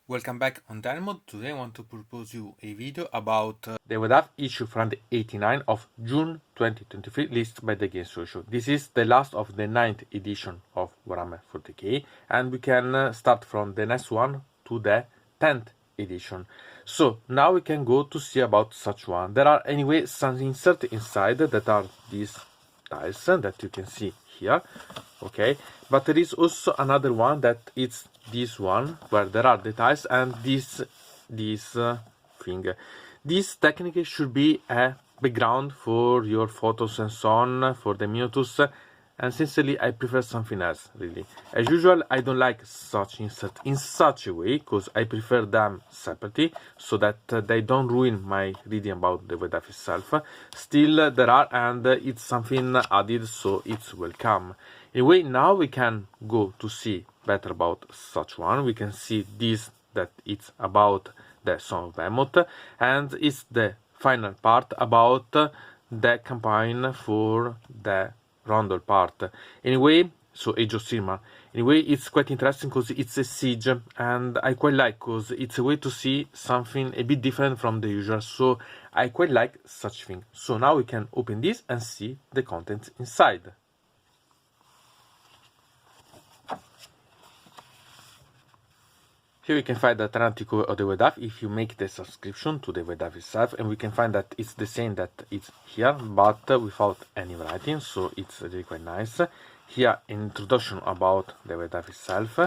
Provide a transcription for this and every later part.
Welcome back on Darkenss. Today I want to propose you a video about the White Dwarf issue from the 89 of June 2023 released by the Game Social. This is the last of the 9th edition of Warhammer 40k, and we can start from the next one to the 10th edition. So now we can go to see about such one. There are anyway some insert inside that are these tiles that you can see here, okay, but there is also another one that it's this one where there are the tiles and this thing. This technically should be a background for your photos and so on, for the miniatures, and sincerely I prefer something else, really. As usual, I don't like such insert in such a way because I prefer them separately so that they don't ruin my reading about the White Dwarf itself. Still there are, and it's something added, so it's welcome. Anyway, now we can go to see better about such one. We can see this, that it's about the Son of Behemoth, and it's the final part about the campaign for the Rondel part. Anyway, so Age of Sigmar. Anyway, it's quite interesting because it's a siege, and I quite like because it's a way to see something a bit different from the usual. So I quite like such thing. So now we can open this and see the contents inside. Here we can find the alternative cover of the White Dwarf if you make the subscription to the White Dwarf itself, and we can find that it's the same that it's here, but without any writing, so it's really quite nice. Here, an introduction about the White Dwarf itself.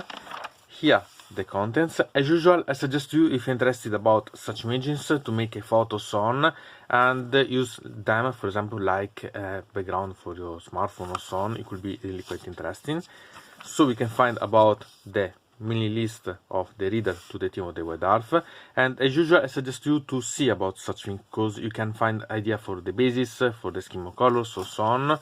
Here, the contents. As usual, I suggest you, if you're interested about such images, to make a photos on and use them, for example, like a background for your smartphone or so on. It could be really quite interesting. So we can find about the mini list of the reader to the team of the White Dwarf, and as usual I suggest you to see about such things because you can find idea for the basis, for the scheme of colors, so on,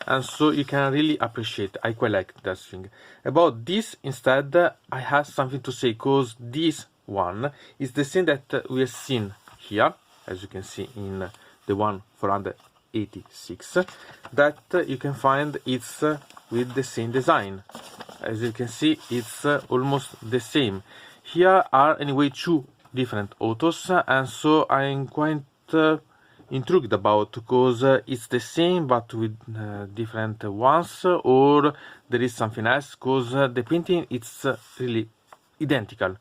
and so you can really appreciate. I quite like that thing. About this instead, I have something to say because this one is the same that we have seen here, as you can see in the one 486, that you can find it's with the same design. As you can see, it's almost the same. Here are anyway two different autos, and so I'm quite intrigued about because it's the same but with different ones, or there is something else because the painting it's really identical.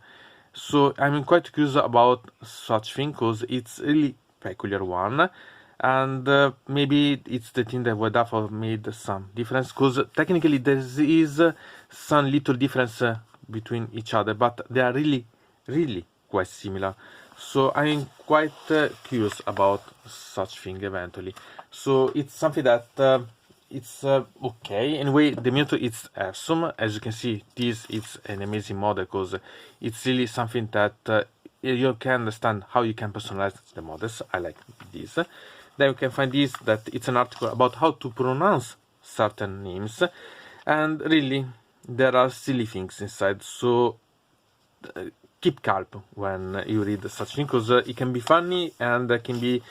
So I'm quite curious about such thing because it's really peculiar one. And maybe it's the thing that White Dwarf made some difference because technically there is some little difference between each other, but they are really quite similar. So I'm quite curious about such thing eventually. So it's something that it's okay. Anyway, the miniature is awesome. As you can see, this is an amazing model because it's really something that you can understand how you can personalize the models. I like this. Then you can find this, that it's an article about how to pronounce certain names, and really there are silly things inside, so keep calm when you read such things because it can be funny and it can be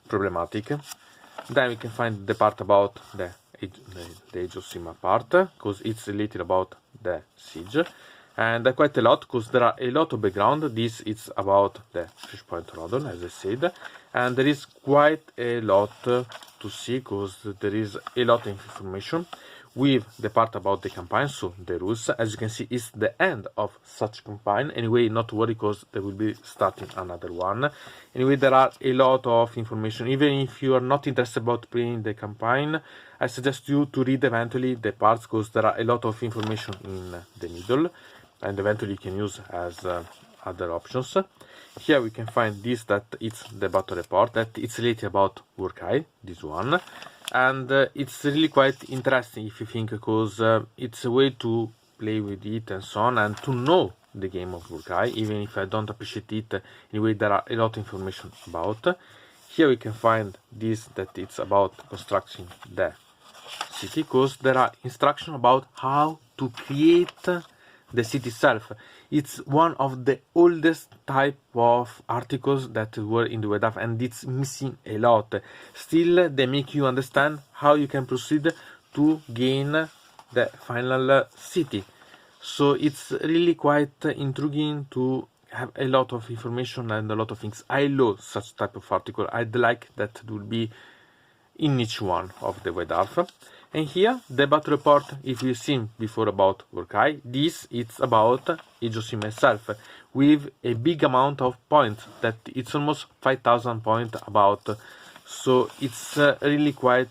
problematic. Then we can find the part about the Age of Sigmar part because it's related about the siege, and quite a lot because there are a lot of background. This is about the fish point rodel, as I said, and there is quite a lot to see because there is a lot of information with the part about the campaign, so the rules. As you can see, it's the end of such campaign. Anyway, not to worry because they will be starting another one. Anyway, there are a lot of information. Even if you are not interested about playing the campaign, I suggest you to read eventually the parts because there are a lot of information in the middle, and eventually you can use as other options. Here we can find this, that it's the battle report, that it's related about Warcry, this one, and it's really quite interesting if you think, because it's a way to play with it and so on, and to know the game of Warcry, even if I don't appreciate it. Anyway, there are a lot of information about. Here we can find this, that it's about constructing the city, because there are instructions about how to create the city itself. It's one of the oldest type of articles that were in the White Dwarf, and it's missing a lot. Still, they make you understand how you can proceed to gain the final city. So it's really quite intriguing to have a lot of information and a lot of things. I love such type of article. I'd like that it would be in each one of the White Dwarf. And here, the battle report, if you've seen before about Vorkai, this it's about Aegis myself, with a big amount of points, that it's almost 5,000 points about. So it's really quite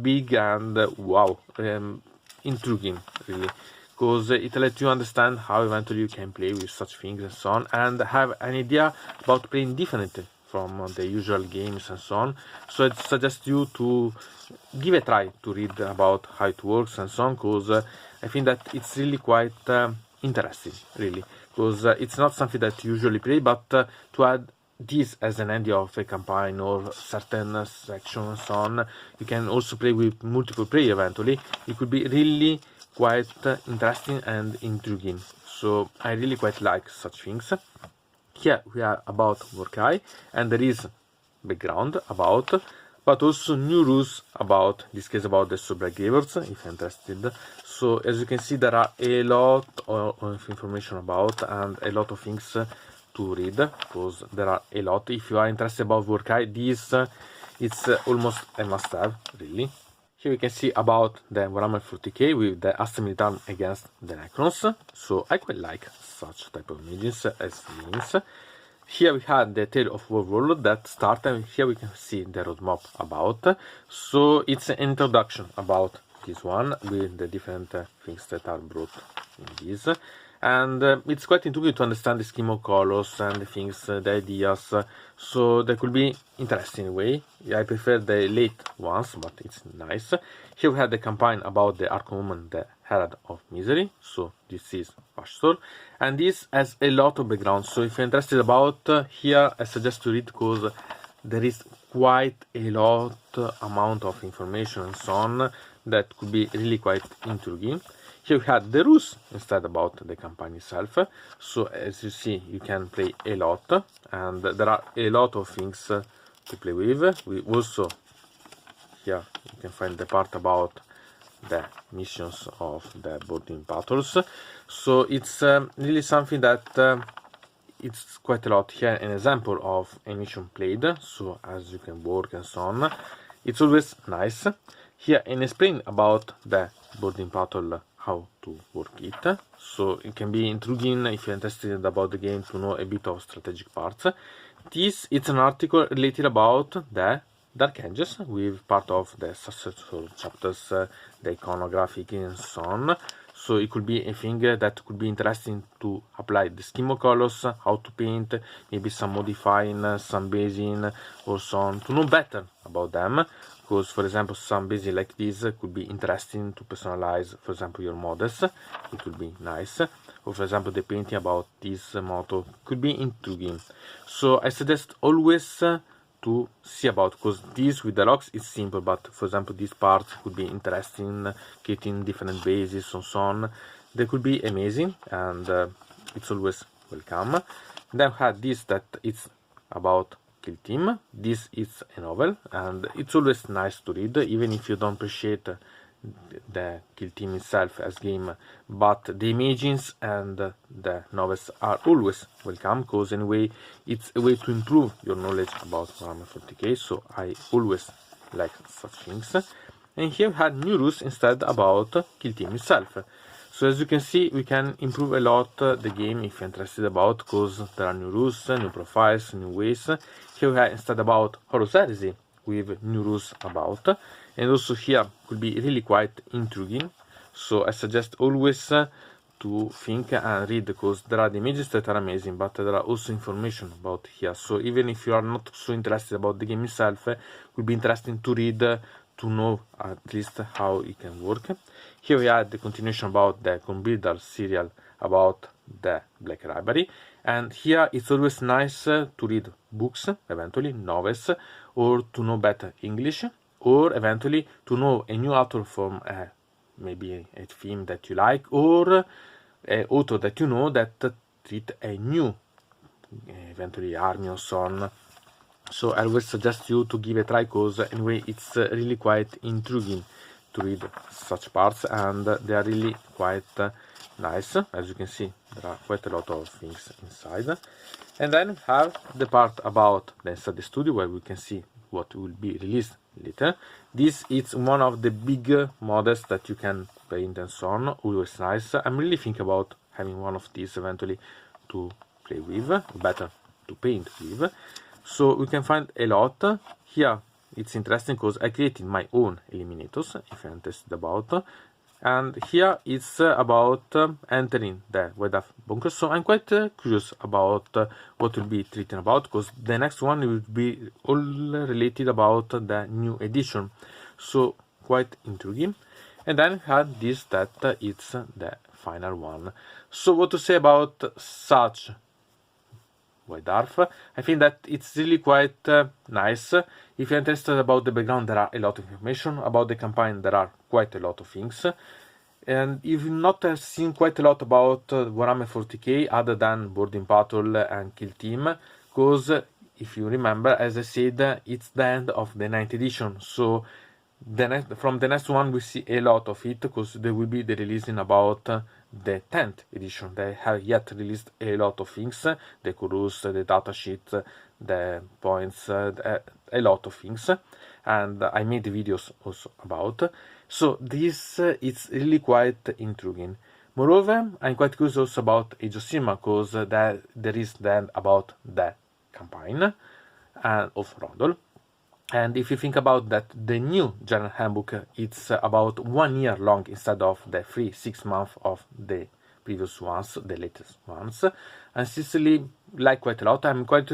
big and wow, intriguing, really. Because it lets you understand how eventually you can play with such things and so on, and have an idea about playing differently from the usual games and so on. So I suggest you to give a try to read about how it works and so on, because I think that it's really quite interesting, really, because it's not something that you usually play, but to add this as an idea of a campaign or certain section and so on, you can also play with multiple player eventually. It could be really quite interesting and intriguing. So I really quite like such things. Here we are about Vorkai, and there is background about, but also new rules about, in this case about the Sobregravers, if you're interested. So as you can see, there are a lot of information about and a lot of things to read, because there are a lot. If you are interested about Vorkai, this it's almost a must-have, really. Here we can see about the Warhammer 40k with the Astra Militar against the Necrons. So I quite like such type of images as games. Here we had the Tale of Warworld that started, and here we can see the roadmap about. So it's an introduction about this one with the different things that are brought in this. And it's quite intuitive to understand the scheme of colors and the things, the ideas. So that could be interesting in a way. I prefer the late ones, but it's nice. Here we have the campaign about the Archwoman, the Herald of Misery. So this is Pastor, and this has a lot of background. So if you're interested about here, I suggest to read, because there is quite a lot amount of information and so on that could be really quite intriguing. Here we had the rules instead about the campaign itself. So as you see, you can play a lot, and there are a lot of things to play with. We also, here you can find the part about the missions of the boarding battles. So it's really something that it's quite a lot. Here an example of a mission played, so as you can work and so on. It's always nice. Here an explain about the boarding battle, how to work it. So it can be intriguing if you're interested about the game to know a bit of strategic parts. This it's an article related about the Darkenss with part of the successful chapters, the iconographic and so on. So it could be a thing that could be interesting to apply the scheme of colors, how to paint, maybe some modifying, some basing or so on, to know better about them. Because, for example, some basing like this could be interesting to personalize, for example, your models. It would be nice. Or, for example, the painting about this motto could be intriguing. So I suggest always to see about, because this with the rocks is simple, but for example this part could be interesting, getting different bases and so on. They could be amazing, and it's always welcome. Then we had this that it's about Kill Team. This is a novel, and it's always nice to read, even if you don't appreciate the Kill Team itself as game, but the images and the novels are always welcome, because anyway it's a way to improve your knowledge about Warhammer 40k, so I always like such things. And here we had new rules instead about Kill Team itself. So as you can see, we can improve a lot the game if you're interested about, because there are new rules, new profiles, new ways. Here we have instead about Horus Heresy with new rules about, and also here could be really quite intriguing. So I suggest always to think and read, because there are the images that are amazing, but there are also information about here. So even if you are not so interested about the game itself, it would be interesting to read to know at least how it can work. Here we have the continuation about the Conbuilder serial about the Black Library, and here it's always nice to read books, eventually novels, or to know better English, or eventually to know a new author from maybe a theme that you like, or an author that you know that treat a new eventually army or so on. So I always suggest you to give a try, because anyway it's really quite intriguing to read such parts, and they are really quite nice. As you can see, there are quite a lot of things inside. And then we have the part about the study studio, where we can see what will be released later. This is one of the big models that you can paint and so on, always nice. I'm really thinking about having one of these eventually to play with, better to paint with. So we can find a lot. Here it's interesting because I created my own eliminators, if you're interested about. And here it's about entering the White Dwarf bunker. So I'm quite curious about what will be treated about, because the next one will be all related about the new edition. So quite intriguing. And then we had this that it's the final one. So what to say about such White Dwarf? I think that it's really quite nice. If you're interested about the background, there are a lot of information. About the campaign, there are quite a lot of things. And you've not seen quite a lot about Warhammer 40k other than Boarding Patrol and Kill Team, because if you remember, as I said, it's the end of the 9th edition. So from the next one we see a lot of it, because there will be the releasing about the 10th edition. They have yet released a lot of things, the Horus, the datasheet, the points, a lot of things, and I made videos also about. So this is really quite intriguing. Moreover, I'm quite curious also about Age of Sigmar, because there is then about the campaign and of Rondel. And if you think about that, the new General Handbook, it's about 1 year long instead of the 3-6 months of the previous ones, the latest ones. And sincerely, like quite a lot, I'm quite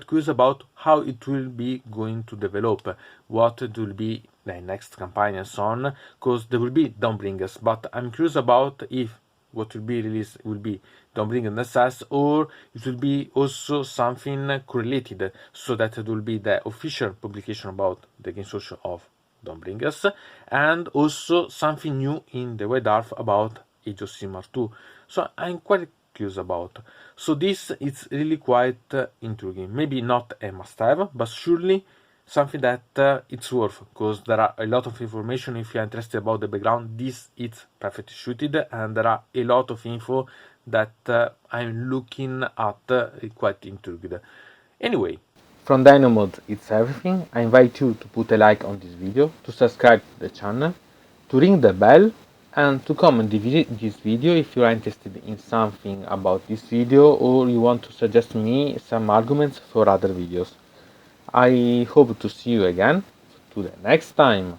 curious about how it will be going to develop, what it will be the next campaign and so on, because there will be Dawnbringers, but I'm curious about if what will be released will be Dawnbringers themselves, or it will be also something correlated, so that it will be the official publication about the game social of Dawnbringers, and also something new in the White Dwarf about Age of Sigmar 2. So I'm quite curious about. So this is really quite intriguing. Maybe not a must-have, but surely something that it's worth, because there are a lot of information. If you're interested about the background, this is perfectly suited, and there are a lot of info that I'm looking at quite intrigued. Anyway, from Dino Mode, it's everything. I invite you to put a like on this video, to subscribe to the channel, to ring the bell, and to comment this video if you are interested in something about this video, or you want to suggest me some arguments for other videos. I hope to see you again to the next time.